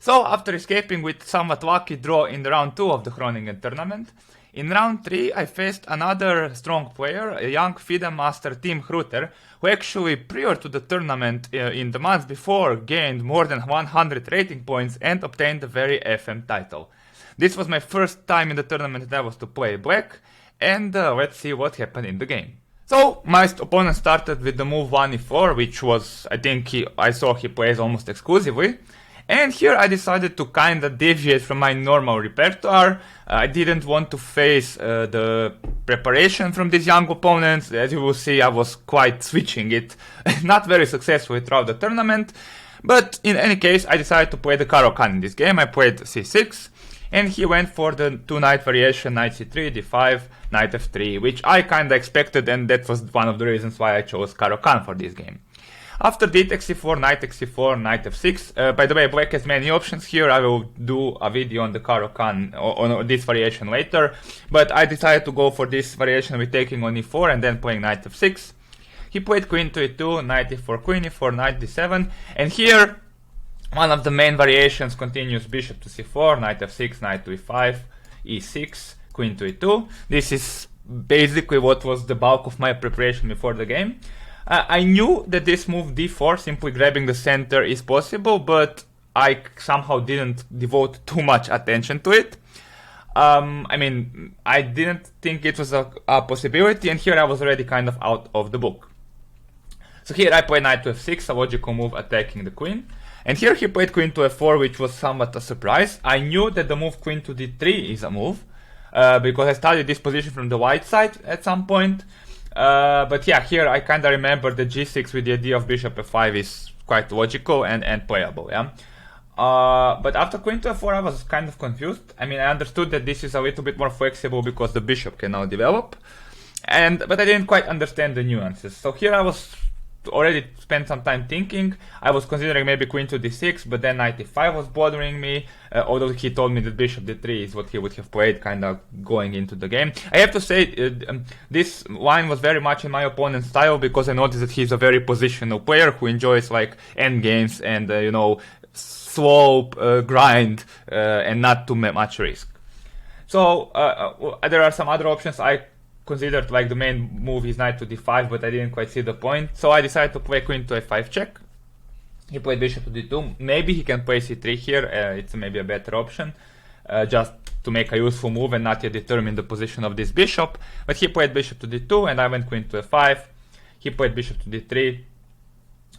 So after escaping with somewhat lucky draw in the round 2 of the Groningen tournament, in round 3 I faced another strong player, a young FIDE master Tim Grutter, who actually prior to the tournament in the months before gained more than 100 rating points and obtained the very FM title. This was my first time in the tournament that I was to play black, and let's see what happened in the game. So my opponent started with the move 1e4, which was, I saw he plays almost exclusively. And here I decided to kinda deviate from my normal repertoire. I didn't want to face the preparation from these young opponents. As you will see, I was quite switching it, not very successfully throughout the tournament. But in any case, I decided to play the Caro-Kann in this game. I played c6, and he went for the 2-knight variation, knight c3, d5, knight f3, which I kinda expected, and that was one of the reasons why I chose Caro-Kann for this game. After d takes c4, knight takes c4, knight f6. By the way, black has many options here. I will do a video on the Caro-Kann on this variation later. But I decided to go for this variation with taking on e4 and then playing knight f6. He played queen to e2, knight e4, queen e4, knight d7. And here, one of the main variations continues bishop to c4, knight f6, knight to e5, e6, queen to e2. This is basically what was the bulk of my preparation before the game. I knew that this move d4, simply grabbing the center, is possible, but I somehow didn't devote too much attention to it. I didn't think it was a possibility, and here I was already kind of out of the book. So here I played knight to f6, a logical move attacking the queen. And here he played queen to f4, which was somewhat a surprise. I knew that the move queen to d3 is a move, because I studied this position from the white side at some point. But yeah, here I kinda remember that g6 with the idea of bishop f5 is quite logical and playable, yeah. But after queen to f4 I was kind of confused. I understood that this is a little bit more flexible because the bishop can now develop, but I didn't quite understand the nuances. So here I was already spent some time thinking. I was considering maybe queen to d6, but then knight e5 was bothering me, although he told me that bishop d3 is what he would have played kind of going into the game. I have to say, this line was very much in my opponent's style, because I noticed that he's a very positional player who enjoys like endgames and slow grind and not too much risk. So there are some other options. I considered like the main move is knight to d5, but I didn't quite see the point, so I decided to play queen to a5 check. He played bishop to d2. Maybe he can play c3 here, it's maybe a better option, just to make a useful move and not yet determine the position of this bishop. But he played bishop to d2 and I went queen to f5. He played bishop to d3.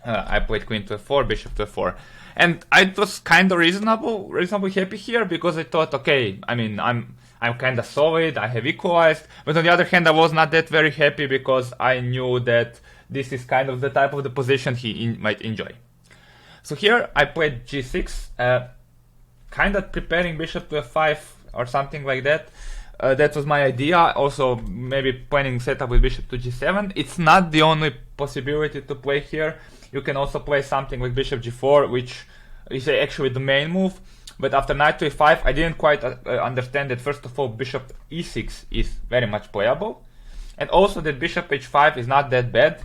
I played queen to f4, bishop to f4. And I was kind of reasonably happy here, because I thought, okay, I'm kind of solid, I have equalized, but on the other hand I was not that very happy, because I knew that this is kind of the type of the position he might enjoy. So here I played g6, kind of preparing bishop to f5 or something like that. That was my idea. Also maybe planning setup with bishop to g7. It's not the only possibility to play here. You can also play something like bishop g4, which is actually the main move. But after knight to e5, I didn't quite understand that first of all bishop e6 is very much playable, and also that bishop h5 is not that bad,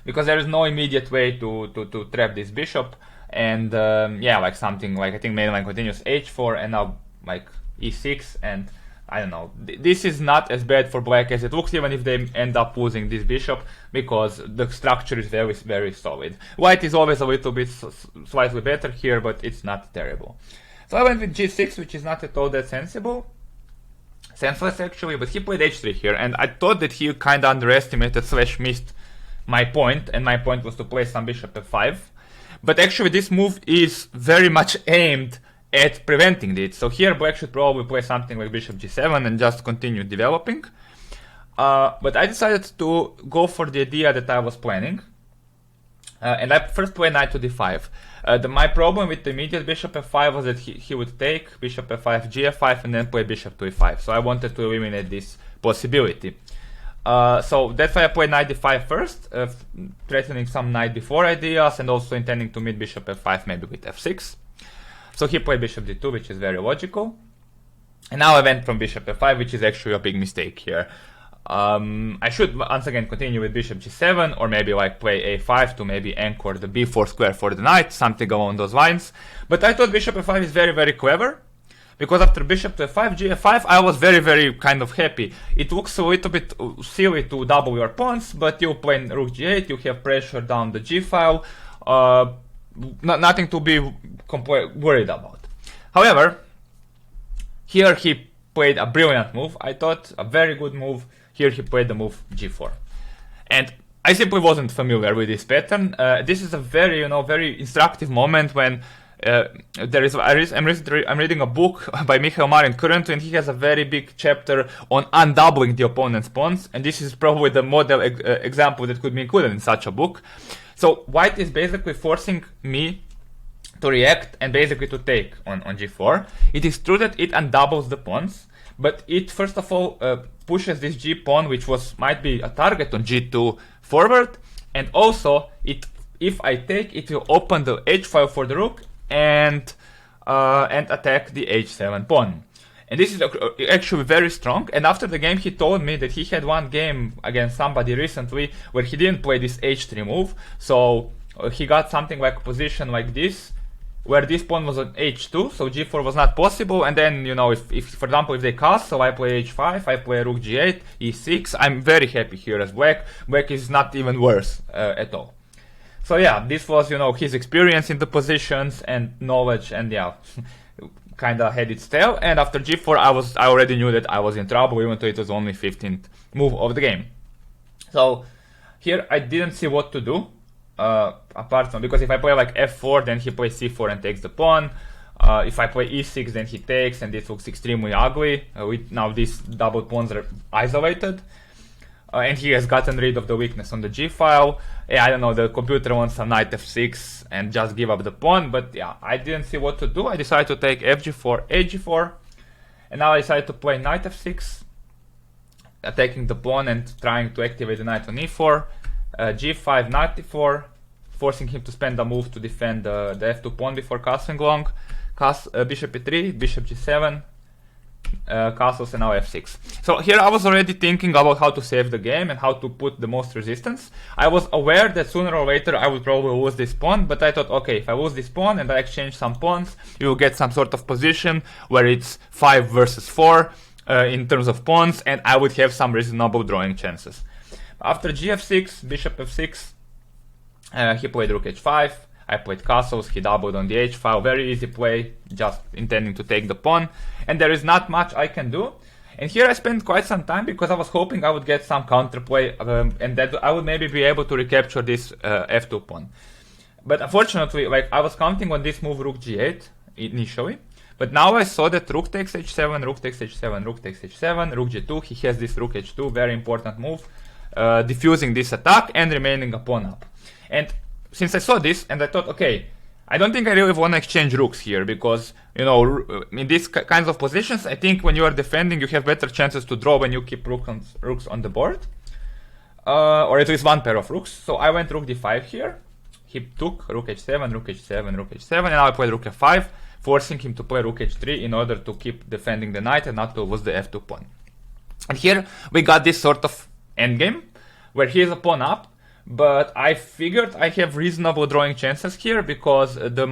because there is no immediate way to trap this bishop, and like something like, I think mainline continues h4 and now like e6, and I don't know, this is not as bad for black as it looks, even if they end up losing this bishop, because the structure is very, very solid. White is always a little bit slightly better here, but it's not terrible. So I went with g6, which is not at all that senseless actually, but he played h3 here, and I thought that he kind of underestimated / missed my point, and my point was to play some bishop f5. But actually this move is very much aimed at preventing it. So here black should probably play something like bishop g7 and just continue developing. But I decided to go for the idea that I was planning. And I first played knight to d5. My problem with the immediate bishop f5 was that he would take bishop f5, gf5, and then play bishop to e5. So I wanted to eliminate this possibility. So that's why I played knight d5 first, threatening some knight before ideas, and also intending to meet bishop f5 maybe with f6. So he played bishop d2, which is very logical. And now I went from bishop f5, which is actually a big mistake here. I should once again continue with bishop g7, or maybe like play a5 to maybe anchor the b4 square for the knight, something along those lines. But I thought bishop f5 is very, very clever, because after bishop to f5, g5, I was very, very kind of happy. It looks a little bit silly to double your pawns, but you play rook g8, you have pressure down the g file, nothing to be worried about. However, here he played a brilliant move, I thought, a very good move. Here he played the move g4. And I simply wasn't familiar with this pattern. This is a very, very instructive moment when I'm reading a book by Michael Marin currently, and he has a very big chapter on undoubling the opponent's pawns, and this is probably the model example that could be included in such a book. So white is basically forcing me to react and basically to take on g4. It is true that it undoubles the pawns, but it first of all pushes this g pawn, which might be a target on g2 forward, and also if I take, it will open the h file for the rook and attack the h7 pawn. And this is actually very strong. And after the game, he told me that he had one game against somebody recently where he didn't play this h3 move, so he got something like a position like this, where this pawn was on h2, so g4 was not possible. And then, if for example, if they cast, so I play h5, I play rook g8, e6, I'm very happy here as black. Black is not even worse at all. So yeah, this was, his experience in the positions and knowledge, and yeah, kind of had its tail. And after g4, I already knew that I was in trouble, even though it was only 15th move of the game. So here I didn't see what to do. Apart from, because if I play like f4, then he plays c4 and takes the pawn. If I play e6, then he takes, and this looks extremely ugly. Now these double pawns are isolated, and he has gotten rid of the weakness on the g file. Yeah, I don't know, the computer wants some knight f6 and just give up the pawn, but yeah, I didn't see what to do. I decided to take fg4, hg4, and now I decided to play knight f6, attacking the pawn and trying to activate the knight on e4. g5, knight e4, forcing him to spend a move to defend the f2 pawn before castling long. Bishop e3, bishop g7, castles, and now f6. So here I was already thinking about how to save the game and how to put the most resistance. I was aware that sooner or later I would probably lose this pawn, but I thought, okay, if I lose this pawn and I exchange some pawns, you will get some sort of position where it's 5 versus 4 in terms of pawns, and I would have some reasonable drawing chances. After gf6, bishop f6, he played rook h5, I played castles, he doubled on the h file, very easy play, just intending to take the pawn, and there is not much I can do. And here I spent quite some time because I was hoping I would get some counterplay, and that I would maybe be able to recapture this f2 pawn. But unfortunately, I was counting on this move rook g8 initially, but now I saw that rook takes h7, rook takes h7, rook takes h7, rook g2, he has this rook h2, very important move, diffusing this attack and remaining a pawn up. And since I saw this, and I thought, okay, I don't think I really want to exchange rooks here, because, in these kinds of positions, I think when you are defending, you have better chances to draw when you keep rooks on the board, or at least one pair of rooks. So I went rook d5 here. He took rook h7, rook h7, rook h7, and now I played rook f5, forcing him to play rook h3 in order to keep defending the knight and not to lose the f2 pawn. And here we got this sort of endgame, where he is a pawn up, but I figured I have reasonable drawing chances here because the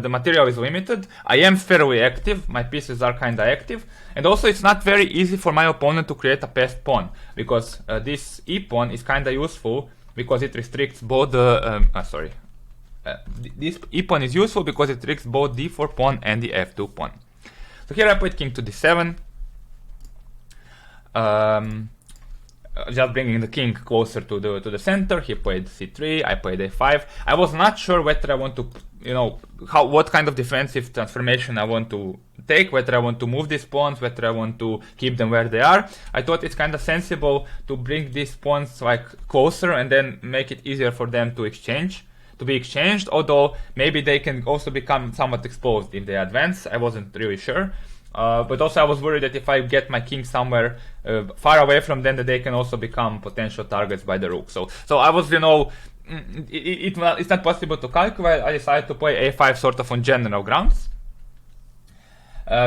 material is limited. I am fairly active, my pieces are kinda active, and also it's not very easy for my opponent to create a passed pawn, because this e pawn is kinda useful because it restricts both the this e pawn is useful because it restricts both d4 pawn and the f2 pawn. So here I played king to d7. Just bringing the king closer to the center. He played c3, I played a5. I was not sure whether I want to, what kind of defensive transformation I want to take, whether I want to move these pawns, whether I want to keep them where they are. I thought it's kind of sensible to bring these pawns closer and then make it easier for them to be exchanged, although maybe they can also become somewhat exposed if they advance. I wasn't really sure. But also I was worried that if I get my king somewhere far away from them, that they can also become potential targets by the rook. So I was, it's not possible to calculate. I decided to play a5 sort of on general grounds.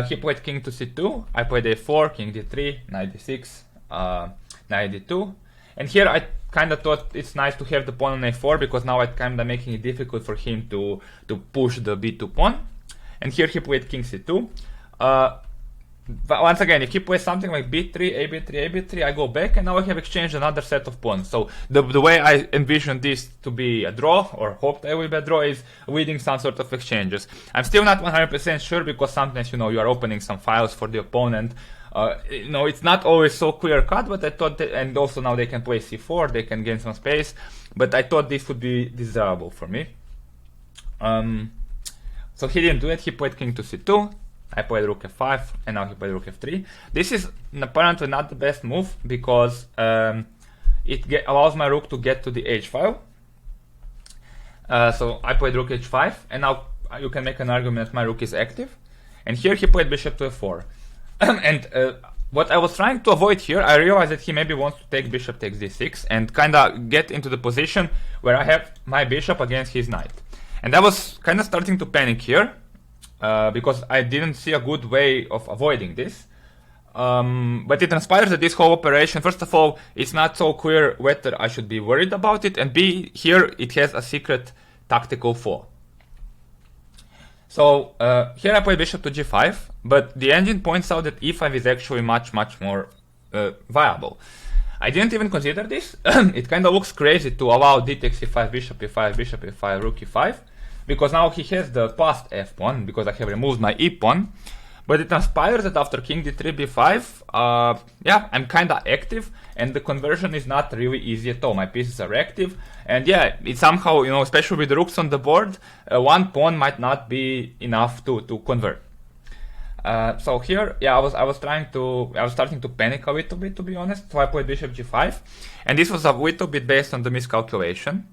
He played king to c2, I played a4, king d3, knight d6. knight d2. And here I kind of thought it's nice to have the pawn on a4 because now it's kind of making it difficult for him to push the b2 pawn. And here he played king c2. But once again, if he plays something like b3, ab3, ab3, I go back and now I have exchanged another set of pawns. So the way I envision this to be a draw, or hope that it will be a draw, is winning some sort of exchanges. I'm still not 100% sure because sometimes, you are opening some files for the opponent. It's not always so clear cut, but I thought that, and also now they can play c4, they can gain some space, but I thought this would be desirable for me. So he didn't do it, he played king to c2. I played rook f5, and now he played rook f3. This is apparently not the best move, because it allows my rook to get to the h file. So I played rook h5, and now you can make an argument that my rook is active. And here he played bishop to f4. And what I was trying to avoid here, I realized that he maybe wants to take bishop takes d6, and kind of get into the position where I have my bishop against his knight. And I was kind of starting to panic here. Because I didn't see a good way of avoiding this. But it transpires that this whole operation, first of all, it's not so clear whether I should be worried about it, and B, here it has a secret tactical flaw. So here I play bishop to g5, but the engine points out that e5 is actually much more viable. I didn't even consider this. It kind of looks crazy to allow d takes e5, bishop e5, bishop e5, rook e5. Because now he has the passed f pawn, because I have removed my e pawn. But it transpires that after king d3, b5, yeah, I'm kind of active, and the conversion is not really easy at all. My pieces are active, and yeah, it somehow, especially with the rooks on the board, one pawn might not be enough to convert. So here, yeah, I was starting to panic a little bit, to be honest. So I played bishop g5, and this was a little bit based on the miscalculation.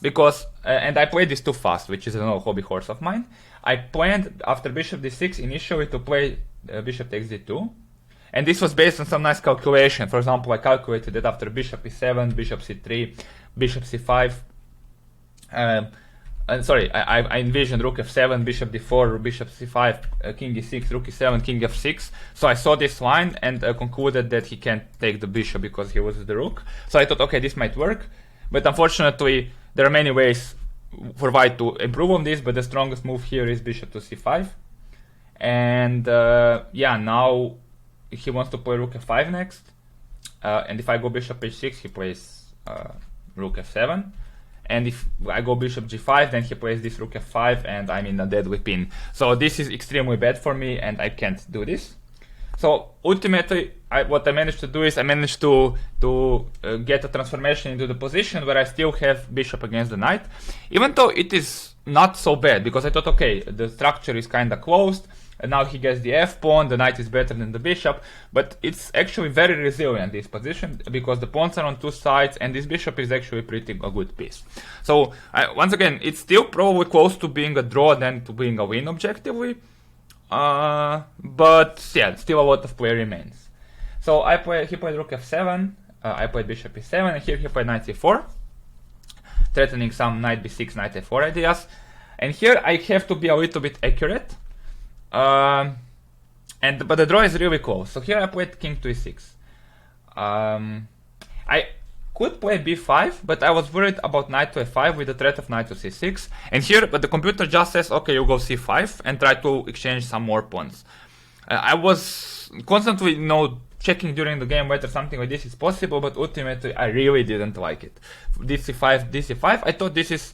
Because, and I played this too fast, which is another hobby horse of mine. I planned after bishop d6 initially to play bishop takes d2. And this was based on some nice calculation. For example, I calculated that after bishop e7, bishop c3, bishop c5. I envisioned rook f7, bishop d4, bishop c5, king e6, rook e7, king f6. So I saw this line and concluded that he can't take the bishop because he loses the rook. So I thought, okay, this might work. But unfortunately, there are many ways for white to improve on this, but the strongest move here is bishop to c5. And yeah, now he wants to play rook f5 next. And if I go bishop h6, he plays rook f7. And if I go bishop g5, then he plays this rook f5, and I'm in a deadly pin. So this is extremely bad for me, and I can't do this. So ultimately, what I managed to do is I managed to get a transformation into the position where I still have bishop against the knight, even though it is not so bad, because I thought, okay, the structure is kind of closed, and now he gets the f pawn, the knight is better than the bishop, but it's actually very resilient, this position, because the pawns are on two sides, and this bishop is actually pretty a good piece. So once again, it's still probably close to being a draw than to being a win objectively. But yeah, still a lot of play remains. So he played rook f7, I played bishop e7, and here he played knight e4, threatening some knight b6, knight f4 ideas. And here I have to be a little bit accurate, but the draw is really close. So here I played king to e6. I could play b5, but I was worried about knight to f5 with the threat of knight to c6. And here, but the computer just says, okay, you go c5 and try to exchange some more pawns. I was constantly, checking during the game whether something like this is possible, but ultimately I really didn't like it. dc5, dc5, I thought this is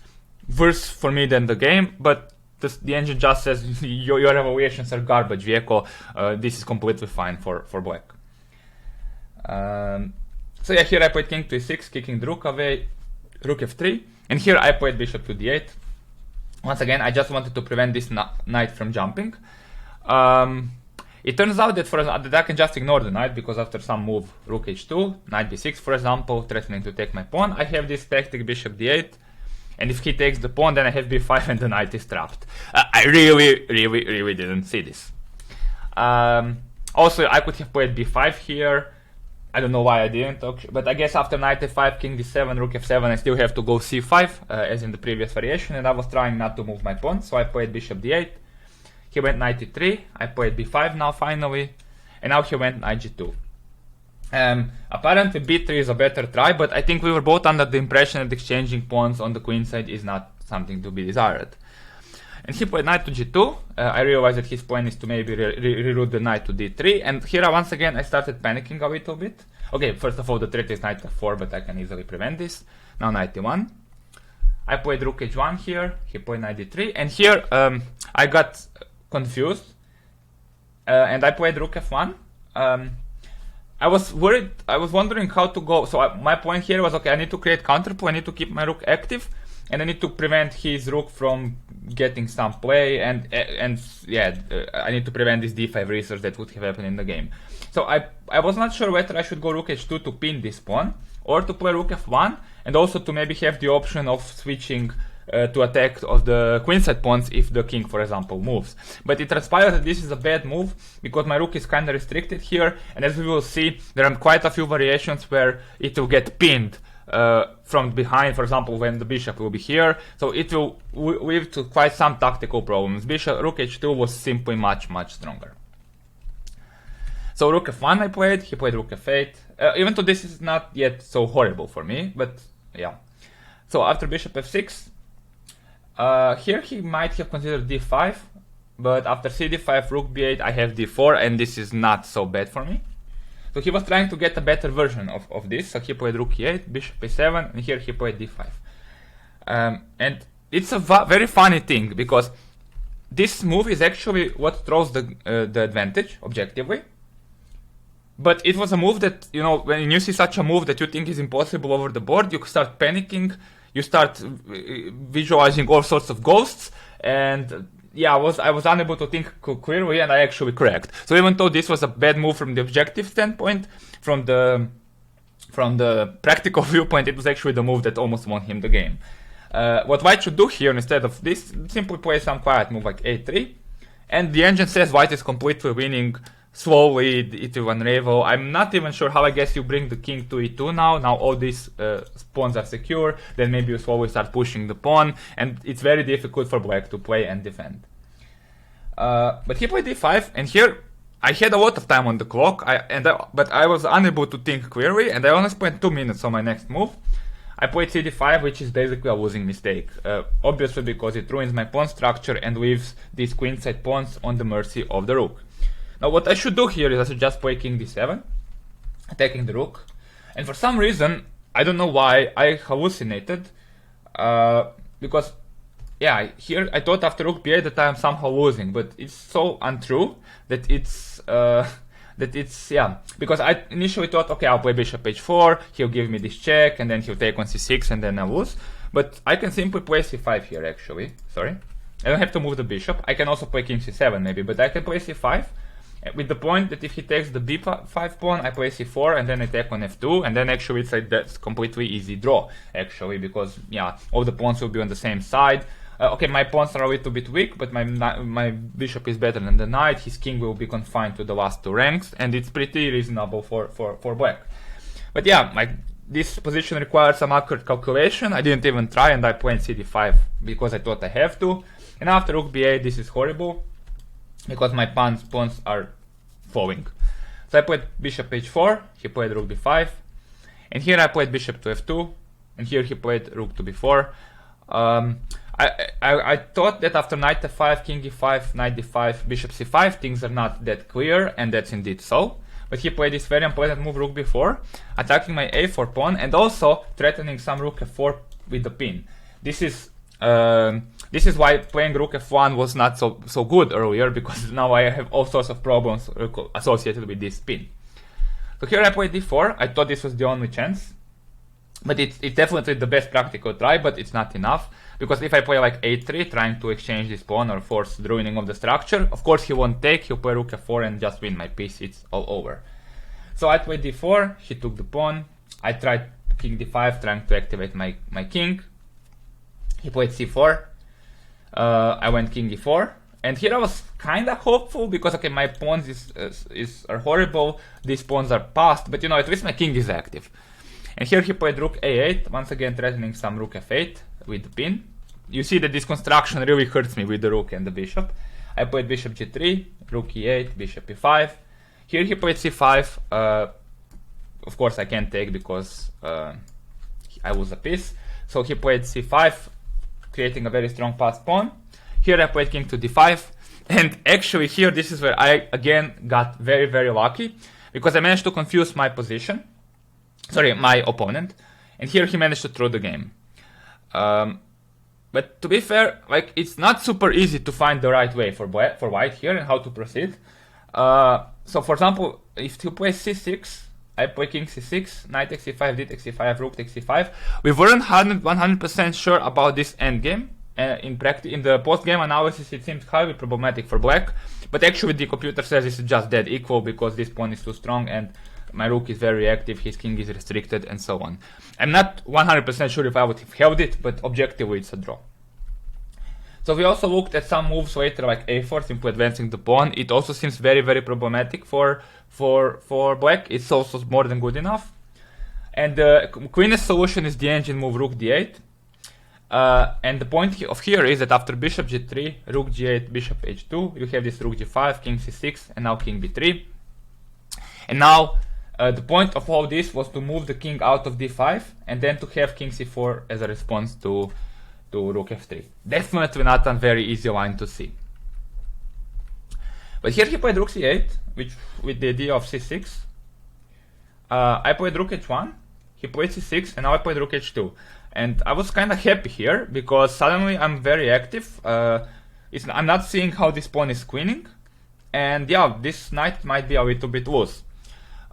worse for me than the game, but the engine just says your evaluations are garbage, Vieco. This is completely fine for black. So yeah, here I played king to e6, kicking the rook away, rook f3, and here I played bishop to d8. Once again, I just wanted to prevent this knight from jumping. It turns out that I can just ignore the knight, because after some move, rook h2, knight b6 for example, threatening to take my pawn, I have this tactic bishop d8, and if he takes the pawn, then I have b5 and the knight is trapped. I really didn't see this. Also, I could have played b5 here. I don't know why I didn't, but I guess after knight f5, king d7, rook f7, I still have to go c5, as in the previous variation, and I was trying not to move my pawn, so I played bishop d8. He went knight e3, I played b5 now finally, and now he went knight g2. Apparently b3 is a better try, but I think we were both under the impression that exchanging pawns on the queen side is not something to be desired. And he played knight to g2. I realized that his plan is to maybe reroute the knight to d3, and here once again I started panicking a little bit. Okay, first of all the threat is knight f4, but I can easily prevent this. Now knight e1. I played rook h1 here, he played knight d3, and here I got confused, and I played rook f1. I was worried, I was wondering how to go, so my point here was, okay, I need to create counterplay, I need to keep my rook active, and I need to prevent his rook from getting some play, and yeah, I need to prevent this d5 research that would have happened in the game. So I was not sure whether I should go rook h2 to pin this pawn, or to play rook f1, and also to maybe have the option of switching to attack of the queenside pawns if the king, for example, moves. But it transpires that this is a bad move, because my rook is kind of restricted here, and as we will see, there are quite a few variations where it will get pinned from behind, for example, when the bishop will be here, so it will lead to quite some tactical problems. Rook h2 was simply much stronger. So rook f1 I played, he played rook f8, even though this is not yet so horrible for me, but yeah. So after bishop f6, here he might have considered d5, but after cd5, rook b8, I have d4, and this is not so bad for me. So he was trying to get a better version of this, so he played rook e8, bishop a7, and here he played d5. And it's a very funny thing, because this move is actually what throws the advantage, objectively. But it was a move that, you know, when you see such a move that you think is impossible over the board, you start panicking, you start visualizing all sorts of ghosts, and yeah, I was unable to think clearly, and I actually correct. So even though this was a bad move from the objective standpoint, from the practical viewpoint, it was actually the move that almost won him the game. What white should do here instead of this, simply play some quiet move like a3, and the engine says white is completely winning. Slowly it will unravel. I'm not even sure how. I guess you bring the king to e2 now. Now all these pawns are secure. Then maybe you slowly start pushing the pawn, and it's very difficult for black to play and defend. But he played d5, and here I had a lot of time on the clock. But I was unable to think clearly, and I only spent 2 minutes on my next move. I played cd5, which is basically a losing mistake. Obviously because it ruins my pawn structure and leaves these queenside pawns on the mercy of the rook. Now what I should do here is I should just play king d7, attacking the rook. And for some reason, I don't know why, I hallucinated. Because, yeah, here I thought after rook b8 that I am somehow losing, but it's so untrue that it's, yeah. Because I initially thought, okay, I'll play bishop h4, he'll give me this check, and then he'll take on c6, and then I lose. But I can simply play c5 here, actually. Sorry. I don't have to move the bishop. I can also play king c7 maybe, but I can play c5. With the point that if he takes the b5 pawn, I play c4 and then attack on f2, and then actually it's like that's completely easy draw, actually, because yeah, all the pawns will be on the same side. Okay, my pawns are a little bit weak, but my bishop is better than the knight. His king will be confined to the last 2 ranks, and it's pretty reasonable for black. But yeah, this position requires some accurate calculation. I didn't even try, and I played cd5 because I thought I have to. And after rook b8, this is horrible, because my pawns are falling. So I played bishop h4, he played rook b5, and here I played bishop to f2, and here he played rook to b4. I thought that after knight f5, king e5, knight d5, bishop c5, things are not that clear, and that's indeed so. But he played this very unpleasant move, rook b4, attacking my a4 pawn, and also threatening some rook f4 with the pin. This is why playing rook f1 was not so good earlier, because now I have all sorts of problems associated with this pin. So here I played d4. I thought this was the only chance, but it's definitely the best practical try, but it's not enough, because if I play like a3, trying to exchange this pawn or force the ruining of the structure, of course he won't take, he'll play rook f4 and just win my piece, it's all over. So I played d4, he took the pawn, I tried king d5, trying to activate my king, he played c4, I went king e4, and here I was kinda hopeful, because okay, my pawns are horrible, these pawns are passed, but you know, at least my king is active. And here he played rook a8, once again threatening some rook f8 with the pin. You see that this construction really hurts me with the rook and the bishop. I played bishop g3, rook e8, bishop e5. Here he played c5, of course I can't take because I lose a piece. So he played c5, creating a very strong passed pawn. Here I played king to d5, and actually here this is where I again got very, very lucky, because I managed to confuse my position, sorry, my opponent, and here he managed to throw the game. But to be fair, like, it's not super easy to find the right way for white here and how to proceed. So for example, if you play c6, I play king c6, knight takes c5, d takes c5, rook takes c5. We weren't 100% sure about this endgame. In the post-game analysis, it seems highly problematic for black, but actually the computer says this is just dead equal because this pawn is too strong and my rook is very active, his king is restricted, and so on. I'm not 100% sure if I would have held it, but objectively it's a draw. So we also looked at some moves later, like a4, simply advancing the pawn. It also seems very, very problematic for black. It's also more than good enough. And the cleanest solution is the engine move rook d8. And the point of here is that after bishop g3, rook g8, bishop h2, you have this rook g5, king c6, and now king b3. And now the point of all this was to move the king out of d5 and then to have king c4 as a response to rook f3. Definitely not a very easy line to see. But here he played rook c8, which with the idea of c6. I played rook h1, he played c6, and now I played rook h2. And I was kind of happy here because suddenly I'm very active. I'm not seeing how this pawn is queening, and yeah, this knight might be a little bit loose.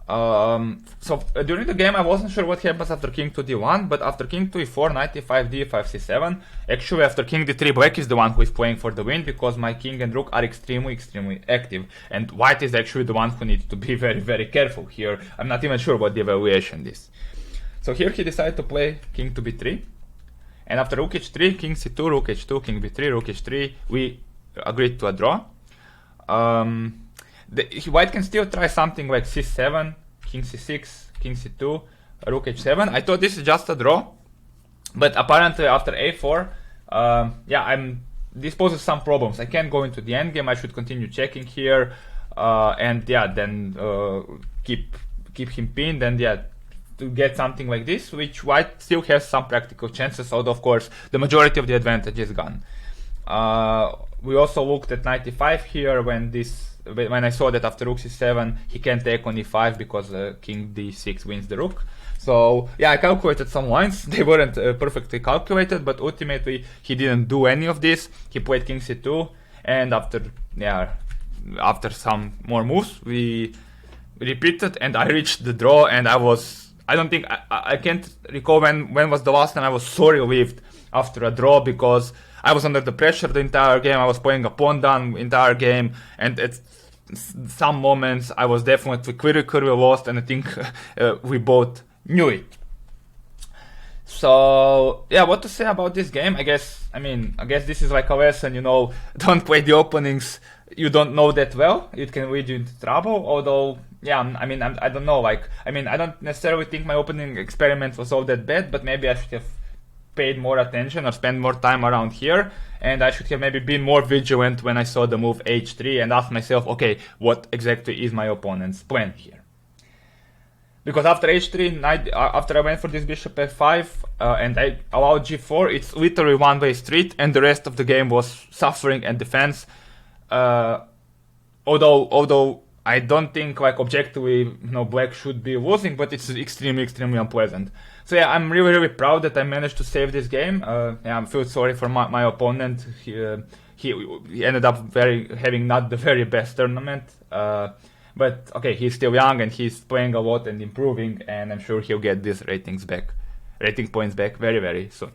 So during the game I wasn't sure what happens after king to d1, but after king to e4, knight e5, d5, c7, actually after king d3, black is the one who is playing for the win because my king and rook are extremely active, and white is actually the one who needs to be very, very careful here. I'm not even sure what the evaluation is. So here he decided to play king to b3, and after rook h3, king c2, rook h2, king b3, rook h3, we agreed to a draw. White can still try something like c7, king c6, king c2, rook h7. I thought this is just a draw, but apparently after a4, this poses some problems. I can't go into the endgame. I should continue checking here, and yeah, then keep him pinned, and yeah, to get something like this, which white still has some practical chances, although of course the majority of the advantage is gone. We also looked at knight e5 here when I saw that after rook c7 he can take on e5 because king d6 wins the rook. So yeah, I calculated some lines. They weren't perfectly calculated, but ultimately he didn't do any of this. He played king c2, and after some more moves we repeated, and I reached the draw, and I can't recall when was the last time I was so relieved after a draw, because I was under the pressure the entire game. I was playing a pawn down the entire game, and at some moments I was definitely clearly lost, and I think we both knew it. So yeah, what to say about this game? I guess this is like a lesson, don't play the openings you don't know that well. It can lead you into trouble. Although, yeah, I don't know. I don't necessarily think my opening experiment was all that bad, but maybe I should have paid more attention or spent more time around here, and I should have maybe been more vigilant when I saw the move h3 and asked myself, okay, what exactly is my opponent's plan here? Because after h3, after I went for this bishop f5 and I allowed g4, it's literally one-way street, and the rest of the game was suffering and defense. Although I don't think, like, objectively, black should be losing, but it's extremely, extremely unpleasant. So yeah, I'm really, really proud that I managed to save this game. I feel sorry for my opponent. He ended up having not the very best tournament. But okay, he's still young and he's playing a lot and improving, and I'm sure he'll get these rating points back very, very soon.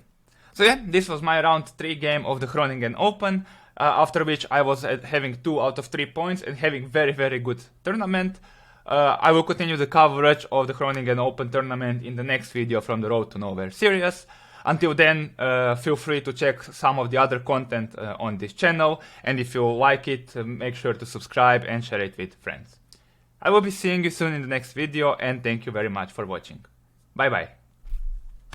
So yeah, this was my round 3 game of the Groningen Open. After which I was having 2 out of 3 points and having very, very good tournament. I will continue the coverage of the Groningen Open tournament in the next video from the Road to Nowhere series. Until then, feel free to check some of the other content on this channel, and if you like it, make sure to subscribe and share it with friends. I will be seeing you soon in the next video, and thank you very much for watching. Bye bye.